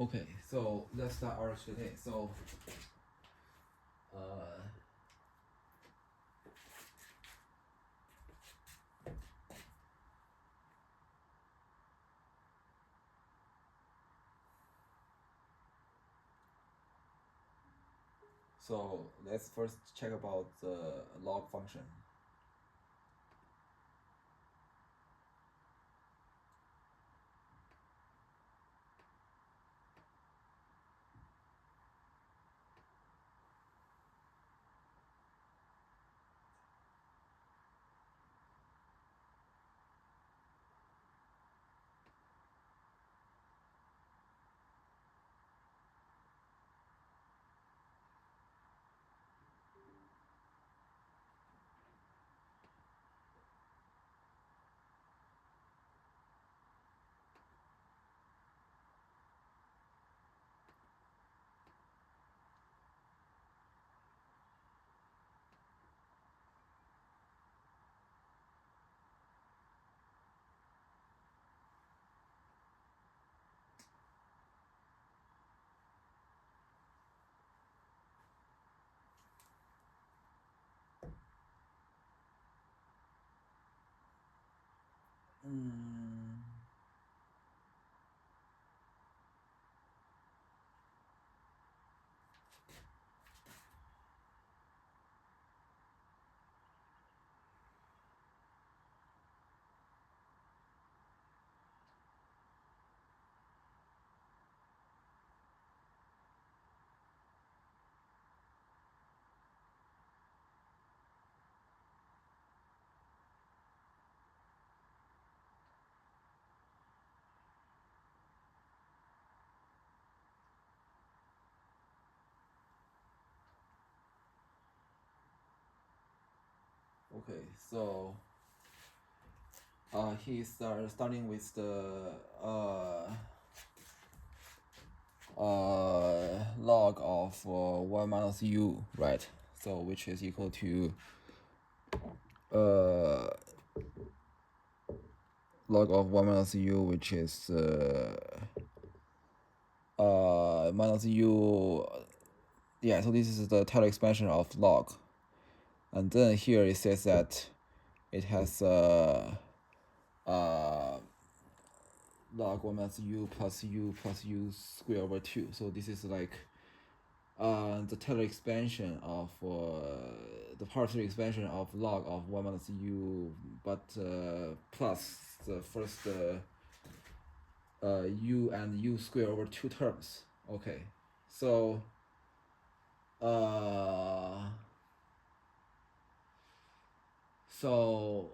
Okay, so let's start our today. So let's first check about the log function. Mm, okay, so he's starting with the log of 1 minus u, right? So which is equal to log of 1 minus u, which is minus u. Yeah, so this is the Taylor expansion of log. And then here it says that it has log 1 minus u plus u square over 2. So this is like the Taylor expansion of the partial expansion of log of 1 minus u, but plus the first u and u square over 2 terms. Okay, so so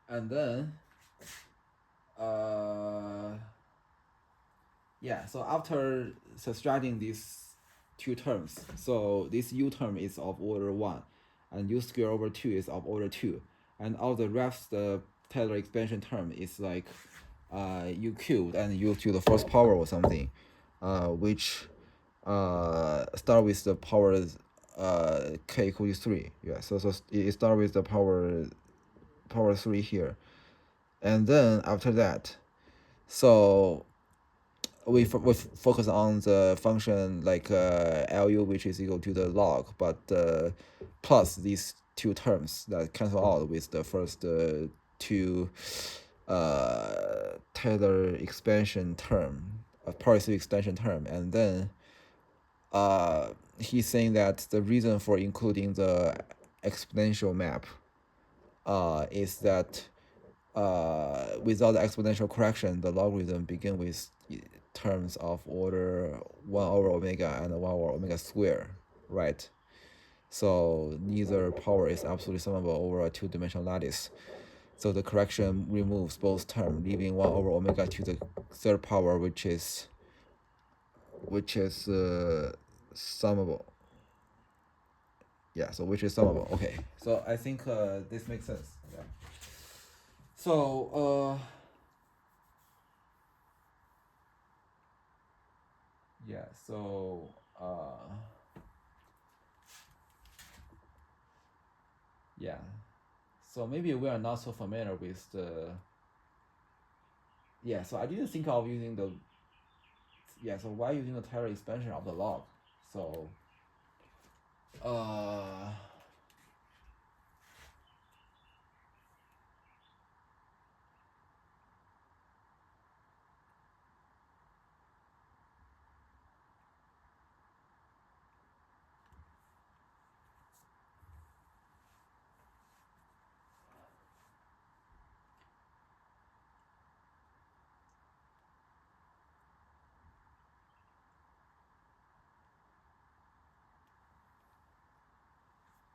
and then yeah, so after subtracting these two terms, so this u term is of order 1 and u square over 2 is of order 2, and all the rest the Taylor expansion term is like u cubed and u to the first power or something, which start with the power k equal to 3. Yeah, so it start with the power 3 here, and then after that, so we focus on the function like lu, which is equal to the log, but plus these two terms that cancel out with the first two Taylor expansion term, power 3 extension term, and then he's saying that the reason for including the exponential map is that without the exponential correction, the logarithm begin with terms of order 1 over omega and 1 over omega square, right? So neither power is absolutely summable over a two-dimensional lattice. So the correction removes both terms, leaving 1 over omega to the third power, which is summable. Yeah, so which is summable. Okay, so I think this makes sense. Yeah. So yeah, so yeah, so maybe we are not so familiar with the yeah, so I didn't think of using the, yeah, so why using the Taylor expansion of the log? So,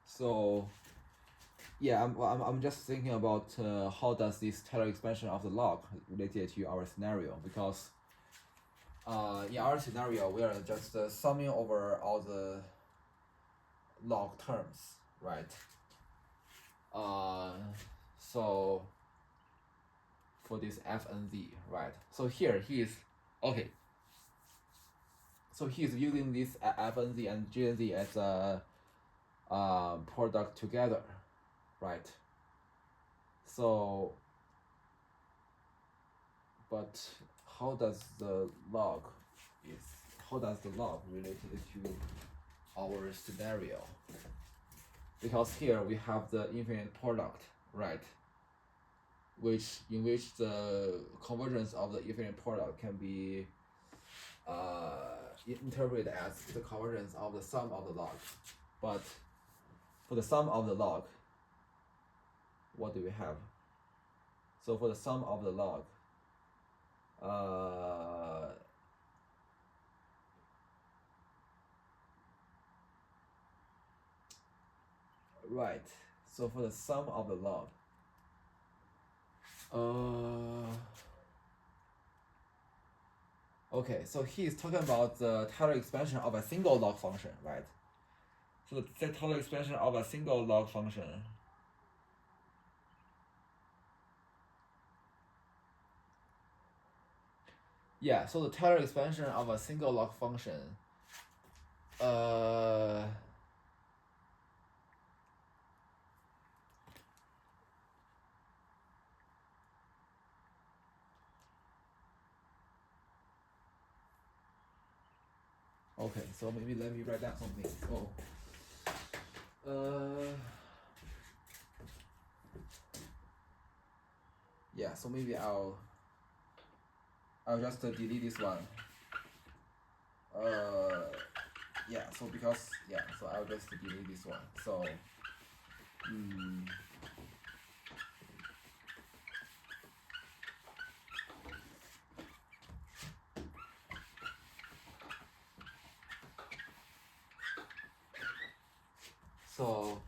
so yeah, I'm just thinking about how does this Taylor expansion of the log related to our scenario, because in our scenario we are just summing over all the log terms, right? So for this f and z, right? So here he is, okay. So he is using this f and z and g and z as a product together, right? So, but how does the log related to our scenario? Because here we have the infinite product, right? In which the convergence of the infinite product can be interpreted as the convergence of the sum of the log. But for the sum of the log, what do we have? So for the sum of the log, right. So for the sum of the log, okay, so he is talking about the Taylor expansion of a single log function, right? So the Taylor expansion of a single log function. Yeah, so the Taylor expansion of a single log function. Okay, so maybe let me write down something. Yeah, so maybe I'll just delete this one. Yeah, so because, yeah, so I'll just delete this one. So, so,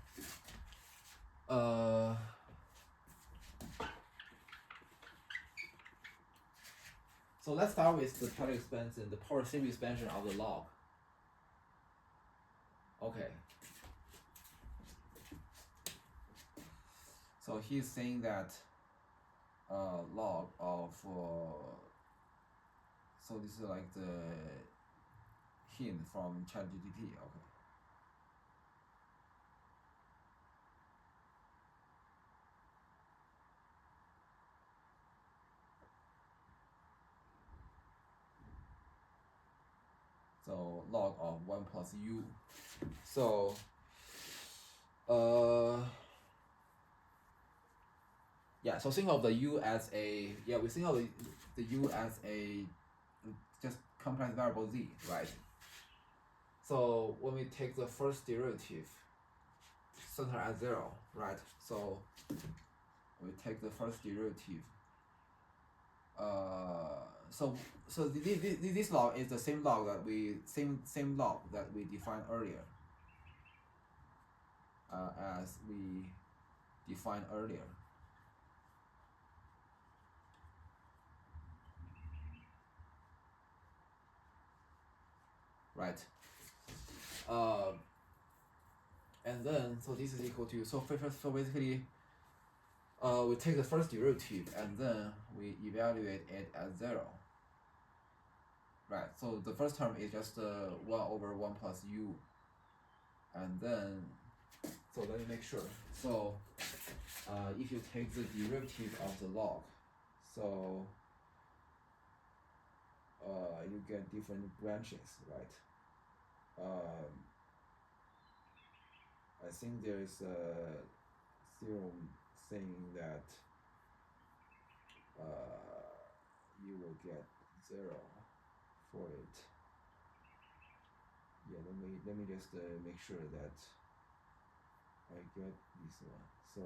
so let's start with the Taylor expansion, the power series expansion of the log. Okay. So he's saying that log of so this is like the hint from ChatGPT. Okay. So log of 1 plus u. So yeah, so think of the u as a, yeah, we think of the u as a just complex variable z, right? So when we take the first derivative, center at 0, right? So we take the first derivative. So this log is the same log that we defined earlier. As we defined earlier. Right. And then so this is equal to, so basically we take the first derivative and then we evaluate it at 0. Right, so the first term is just 1 over 1 plus u. And then, so let me make sure. So if you take the derivative of the log, so you get different branches, right? I think there is a theorem saying that you will get 0 for it. Yeah, let me just make sure that I get this one. So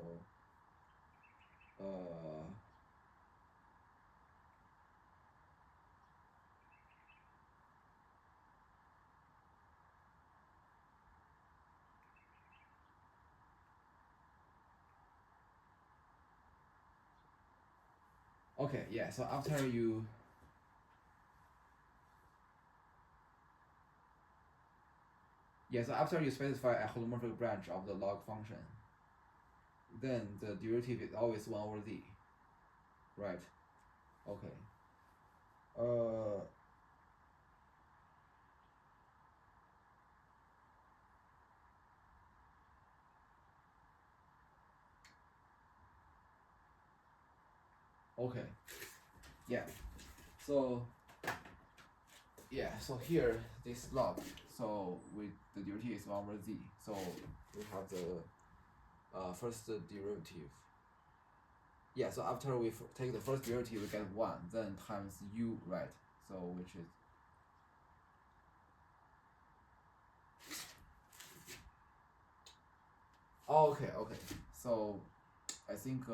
okay, yeah, so after you specify a holomorphic branch of the log function, then the derivative is always 1 over z, right? Okay. Okay. Yeah. So here this log, so with the derivative is 1 over z. So we have the first derivative. Yeah, so after we take the first derivative, we get 1, then times u, right? So which is okay. So I think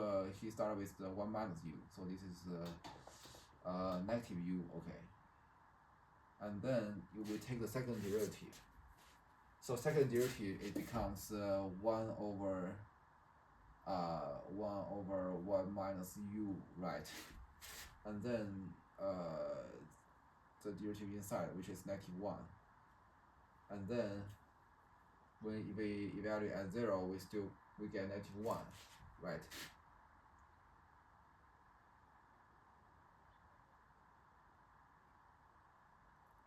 he started with the 1 minus u. So this is negative u. Okay. And then you will take the second derivative. So second derivative, it becomes 1 over 1 minus u, right? And then the derivative inside, which is -1. And then when we evaluate at 0, we get -1, right?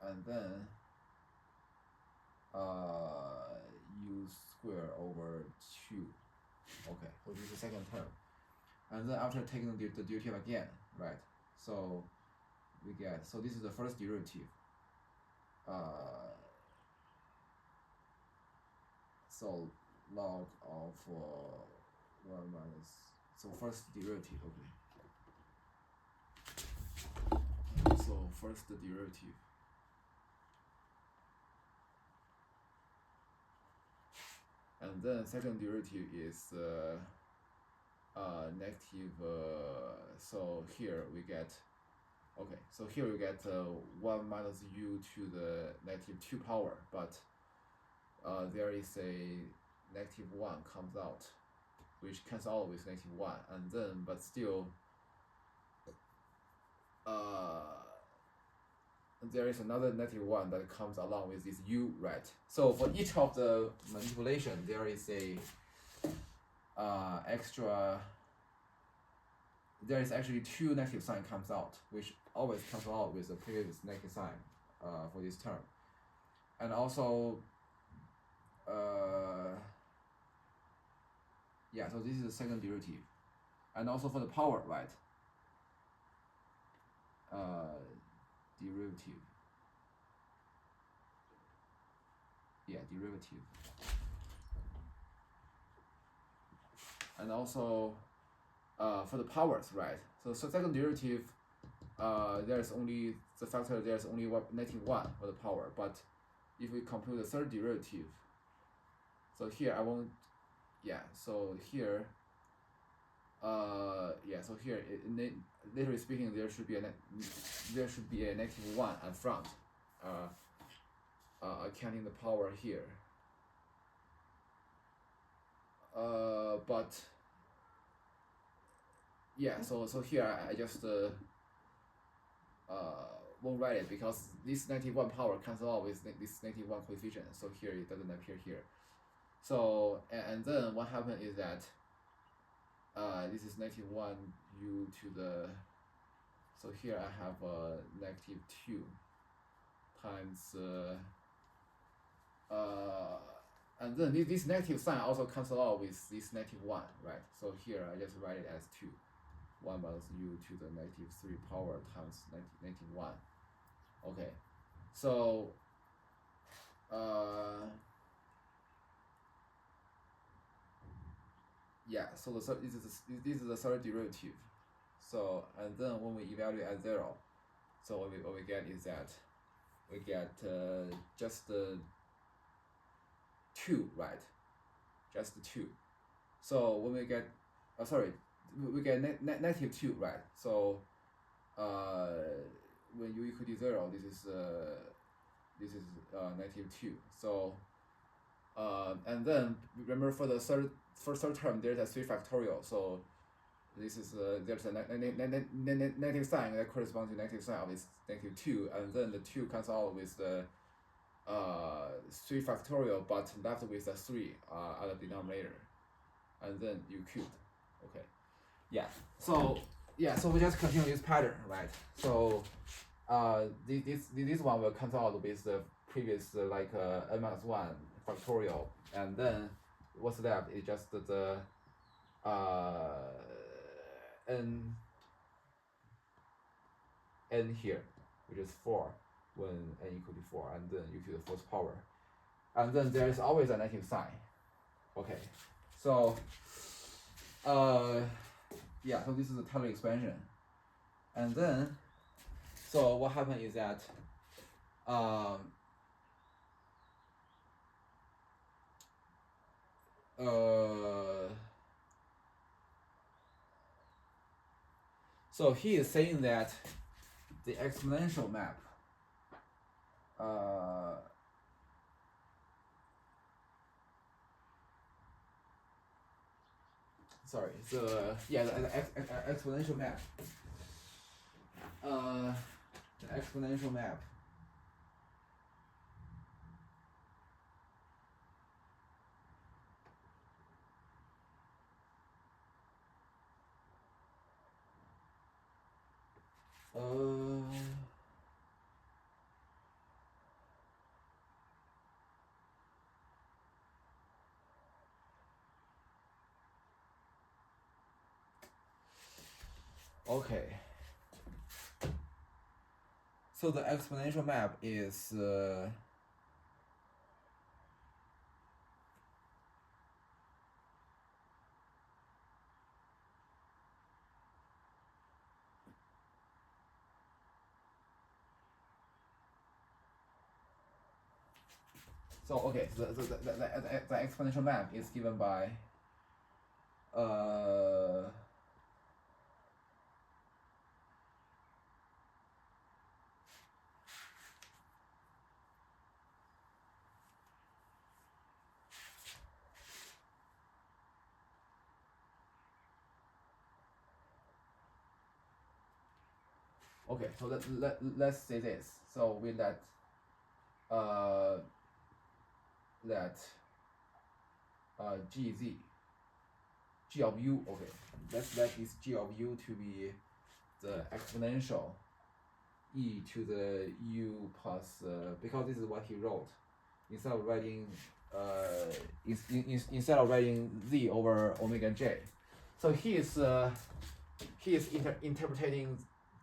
And then u square over 2. Okay, so this is the second term. And then after taking the derivative again, right? So we get, so this is the first derivative. So log of 1 minus, so first derivative, okay. So first derivative. And then second derivative is negative, so here we get, okay, so here we get 1 minus u to the -2 power, but there is a -1 comes out, which cancels out with -1, and then, but still, there is another -1 that comes along with this u, right? So for each of the manipulation, there is a extra. There is actually 2 negative sign comes out, which always comes out with the previous negative sign for this term, and also. Yeah, so this is the second derivative, and also for the power, right? Derivative. Yeah, derivative. And also for the powers, right? So second derivative, there's only the factor. There's only -1 for the power, but if we compute the third derivative, so here I won't. Yeah, so here. So here, literally speaking, there should be a -1 at front, accounting the power here. But yeah, so here I just won't write it because this -1 power cancels out with this -1 coefficient. So here it doesn't appear here. So and then what happened is that this is -1 u to the. So here I have -2 times. And then this negative sign also cancel out with this -1, right? So here I just write it as 2, 1 minus u to the -3 power times -1. Okay, so yeah, so this is the third derivative. So and then when we evaluate at 0, so what we get is that we get just 2, right? Just 2. So when we get we get negative 2, right? So when u equal to 0, this is negative 2. So and then remember for the third term there's a 3 factorial. So this is there's a negative sign that corresponds to negative sign of this negative 2, and then the 2 comes out with the 3 factorial, but left with the 3 at the denominator, and then u cubed. Okay, yeah. So so we just continue this pattern, right? So this one will cancel out with the previous n-1 factorial, and then what's left is just the n here, which is 4 when n equal to 4, and then u to the 4th power, and then there is always a negative sign. Okay, so yeah, so this is the Taylor expansion, and then so what happened is that so he is saying that the exponential map the exponential map the exponential map okay. So the exponential map is so okay. So the exponential map is given by okay. So let's say this. So we let g of u. Okay, let's let this g of u to be the exponential e to the u plus because this is what he wrote. Instead of writing instead of writing z over omega j, so he is interpreting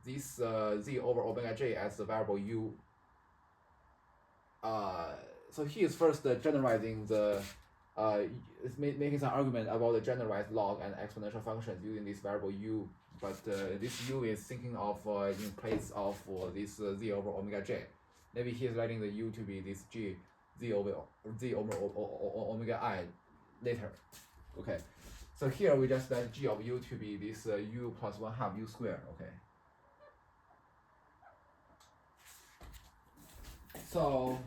this z over omega j as the variable u. So he is first generalizing the making some argument about the generalized log and exponential functions using this variable u, but this u is thinking of in place of this z over omega j. Maybe he is writing the u to be this z over omega I later. Okay, so here we just let g of u to be this u plus 1/2 u squared. Okay, so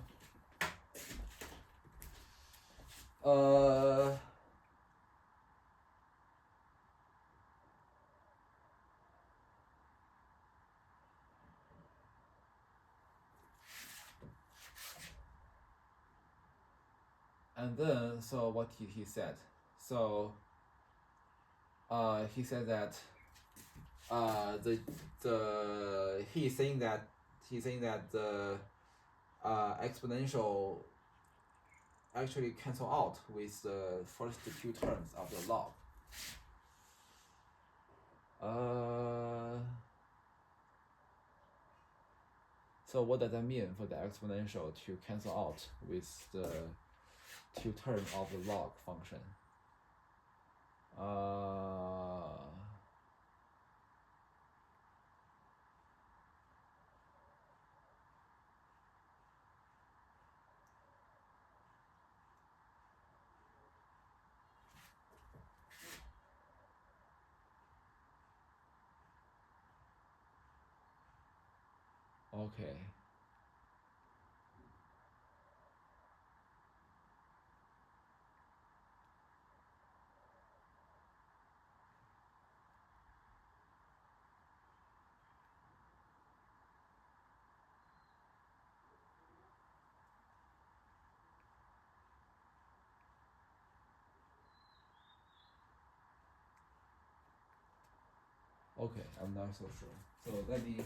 and then so what he said, so he said that he's saying that the exponential actually cancel out with the first 2 terms of the log. So what does that mean for the exponential to cancel out with the two term of the log function? Okay. Okay, I'm not so sure. So let me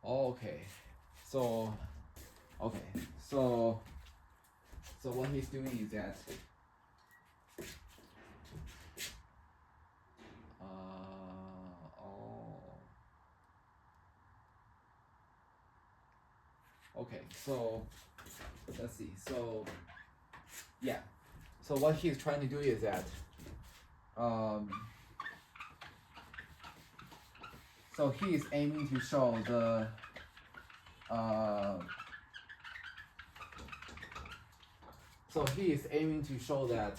okay. So so what he's doing is that okay, so let's see. So yeah. So what he's trying to do is that so he is aiming to show the so he is aiming to show that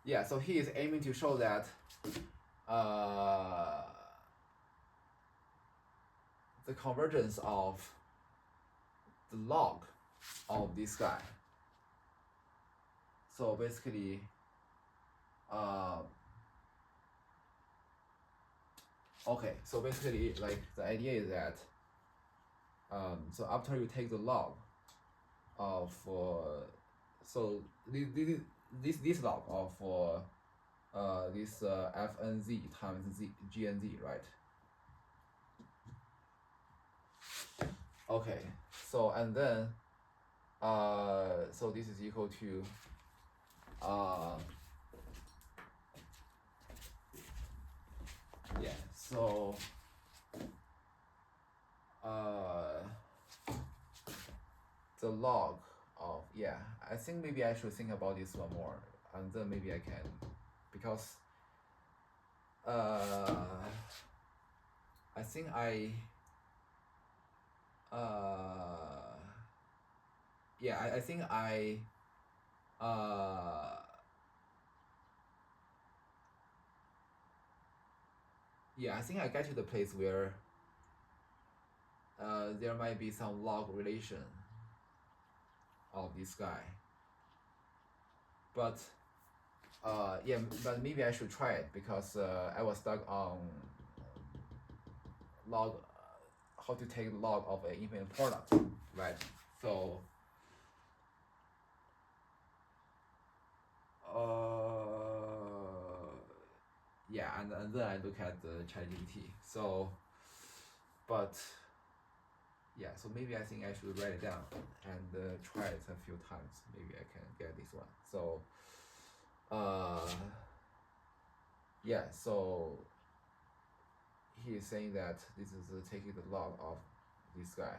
yeah, so he is aiming to show that the convergence of the log of this guy. So basically, okay, so basically, like the idea is that, so after you take the log of, so this log of this fnz times gnz, right? Okay, so and then so this is equal to yeah, so the log of, yeah, I think maybe I should think about this one more, and then maybe I can, because I think yeah, I think yeah, I think I get to the place where there might be some log relation of this guy, but yeah, but maybe I should try it, because I was stuck on log, how to take log of an infinite product, right? So yeah, and then I look at the ChatGPT. So, but yeah, so maybe I think I should write it down and try it a few times. Maybe I can get this one. So, yeah, so he is saying that this is taking the log of this guy,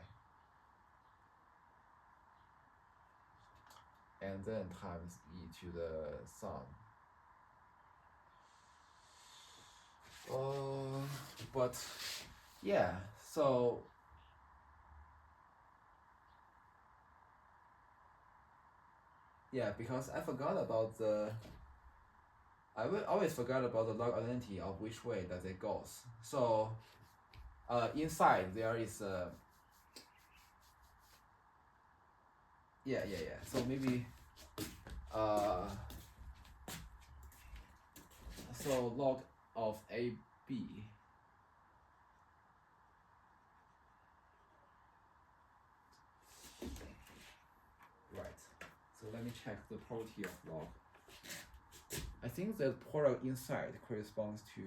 and then times e to the sum. But yeah, so Yeah, because I forgot about the. I will always forget about the log identity of which way does it goes. So, inside there is a. Yeah. So maybe, uh, so log of AB. Right. So let me check the property of log. I think the product inside corresponds to.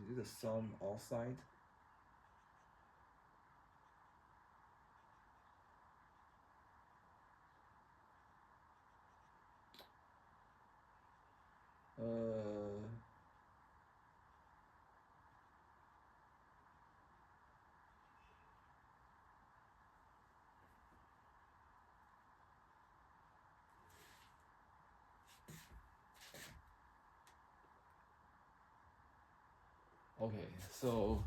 Is it the sum outside? Okay, so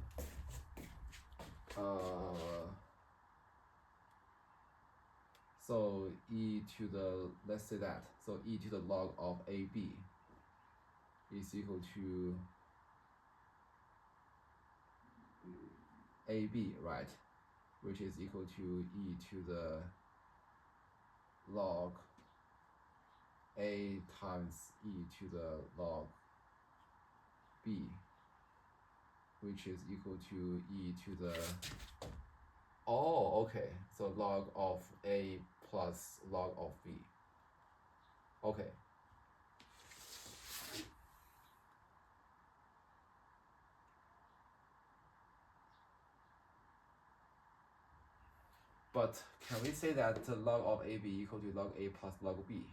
so e to the, let's say that, so e to the log of AB is equal to AB, right? Which is equal to e to the log A times e to the log B, which is equal to e to the, oh, okay, so log of A plus log of B. Okay. But can we say that the log of AB equal to log A plus log B?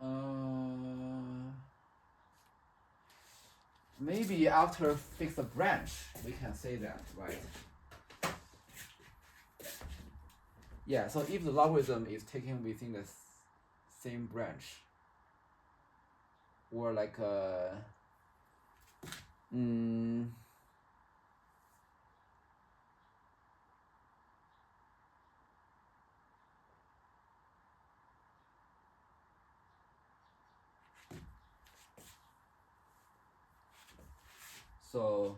Mm, maybe after fix the branch, we can say that, right? Yeah, so if the logarithm is taken within the same branch, or like so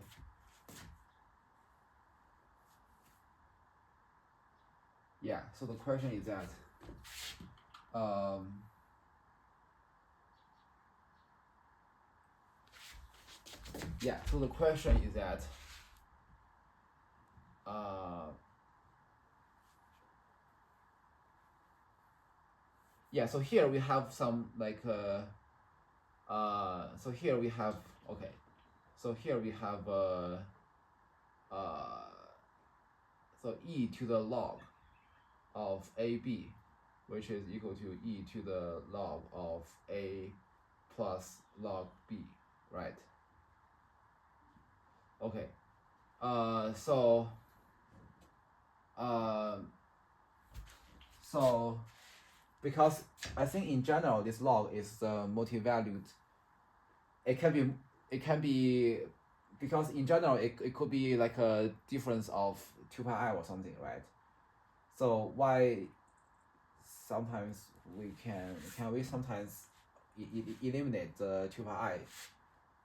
yeah, so the question is that yeah, so the question is that yeah, so here we have some like so here we have, okay, so here we have so e to the log of AB, which is equal to e to the log of A plus log B, right? Okay. So because I think in general this log is multi-valued. It can be because in general it could be like a difference of 2 pi I or something, right? So why sometimes we can we sometimes eliminate the 2 pi I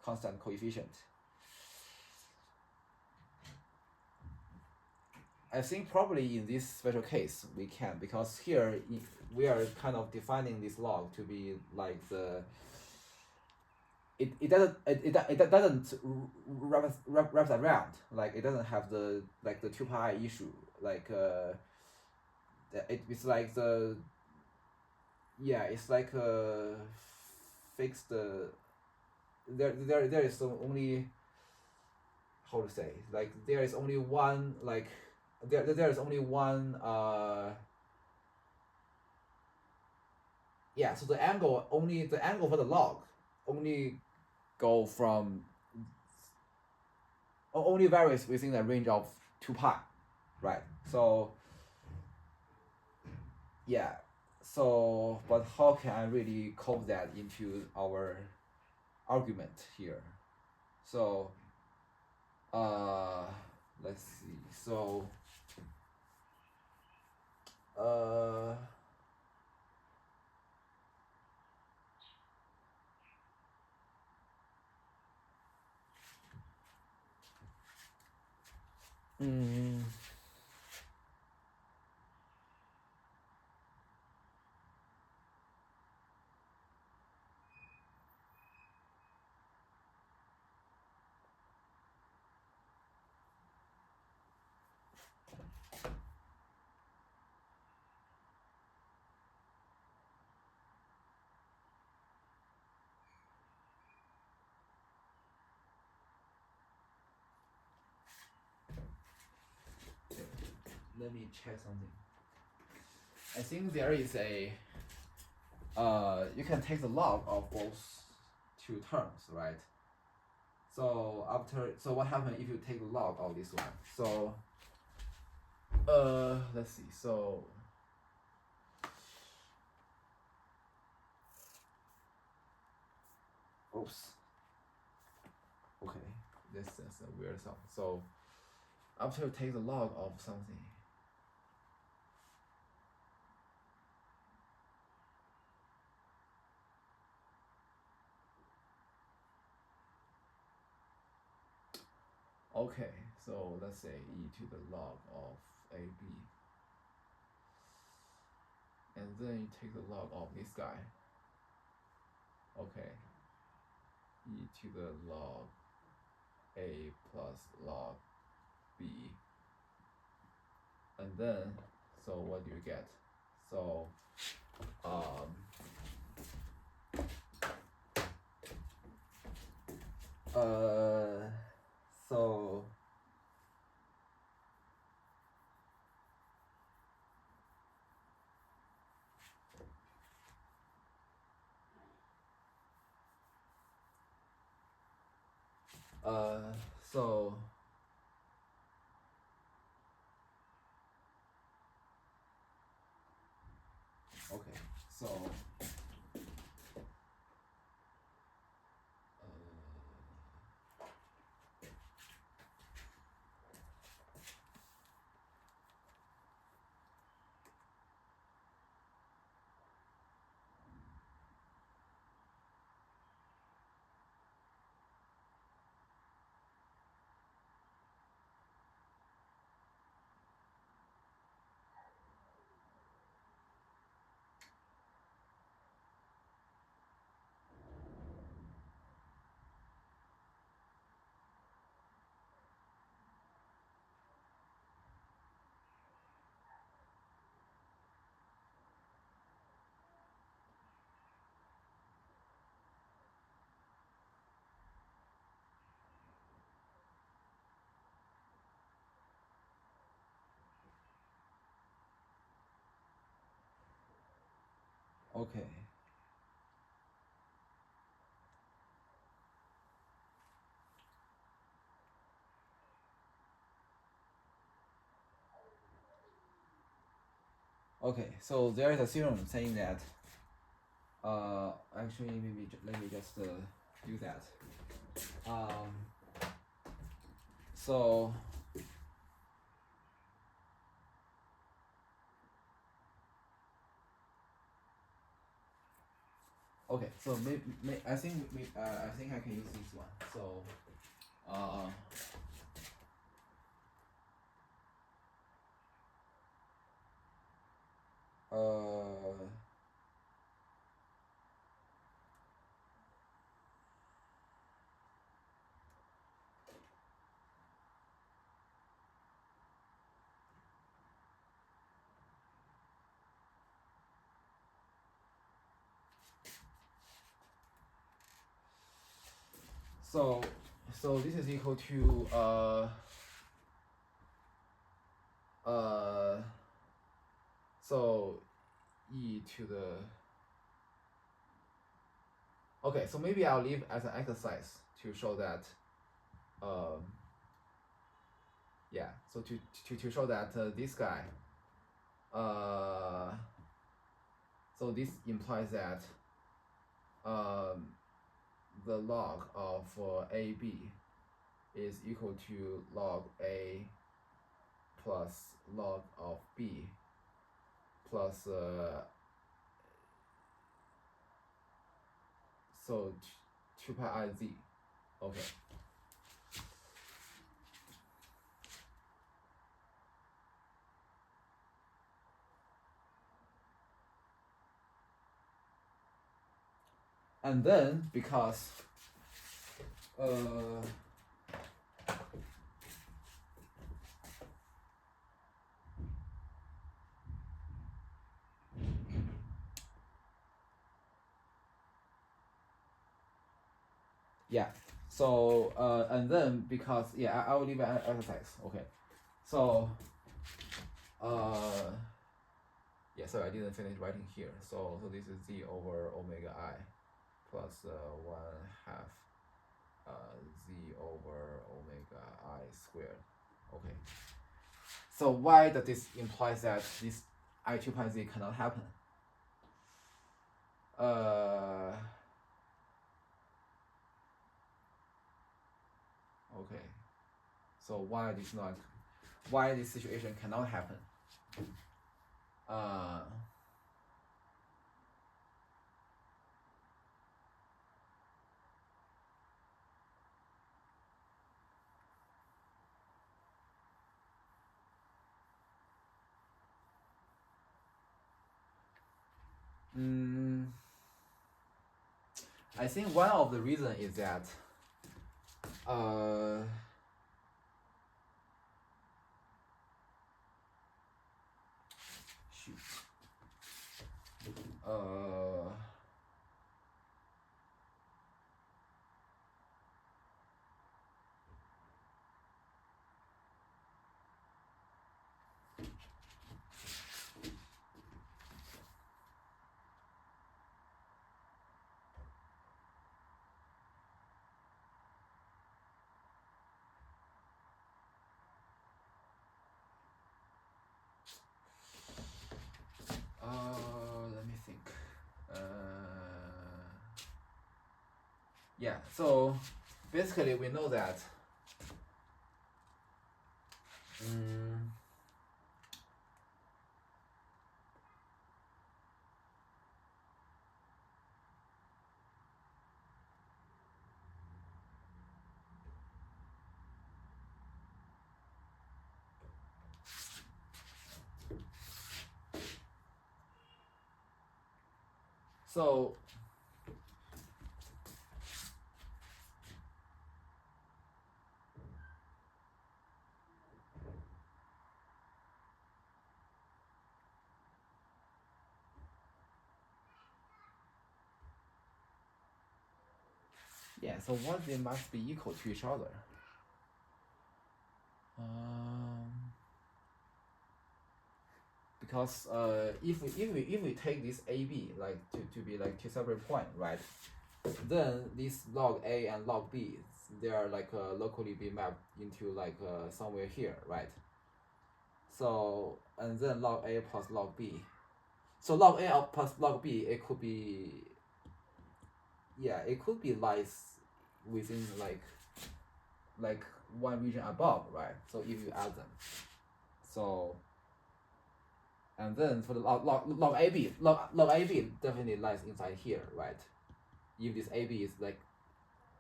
constant coefficient? I think probably in this special case we can, because here we are kind of defining this log to be like the it doesn't wrap around, like it doesn't have the like the 2 pi issue, like it's like the, yeah, it's like fixed there is only, how to say, like there is only one, like there is only one yeah, so the angle for the log only go from only varies within the range of 2 pi, right? So yeah, so but how can I really code that into our argument here? So let's see. So let me check something. I think there is a you can take the log of both two terms, right? So what happens if you take the log of this one? So let's see. So oops. Okay, this is a weird sound. So after you take the log of something, okay, so let's say e to the log of ab, and then you take the log of this guy. Okay, e to the log a plus log b, and then so what do you get? So so so okay, so okay. Okay, so there is a theorem saying that actually maybe let me just do that. So okay, so I think I can use this one. So so this is equal to so e to the Okay, so maybe I'll leave as an exercise to show that, yeah, so to show that this guy, so this implies that the log of AB is equal to log A plus log of B plus so 2 pi I z. Okay. And then because yeah, so and then because yeah, I will leave an exercise. Okay, so yeah, sorry, I didn't finish writing here. So this is z over omega I plus 1/2 z over omega I squared. Okay. So why does this implies that this I2 pi z cannot happen? Okay. So why this situation cannot happen? I think one of the reason is that shoot. Let me think. Yeah, so basically we know that so yeah, so what they must be equal to each other. Because if we take this AB like to be like two separate points, right? Then this log A and log B, they are like locally be mapped into like somewhere here, right? So and then log A plus log B. So log A plus log B, it could be, yeah, it could be lies within like one region above, right? So if you add them, so and then for the log AB, log AB definitely lies inside here, right? If this AB is like,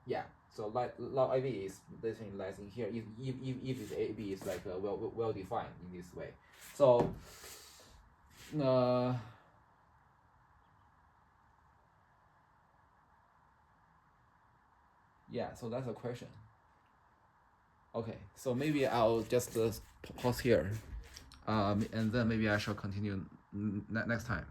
yeah, so log AB is definitely lies in here. If this AB is like well defined in this way, so yeah, so that's a question. Okay, so maybe I'll just pause here, and then maybe I shall continue next time.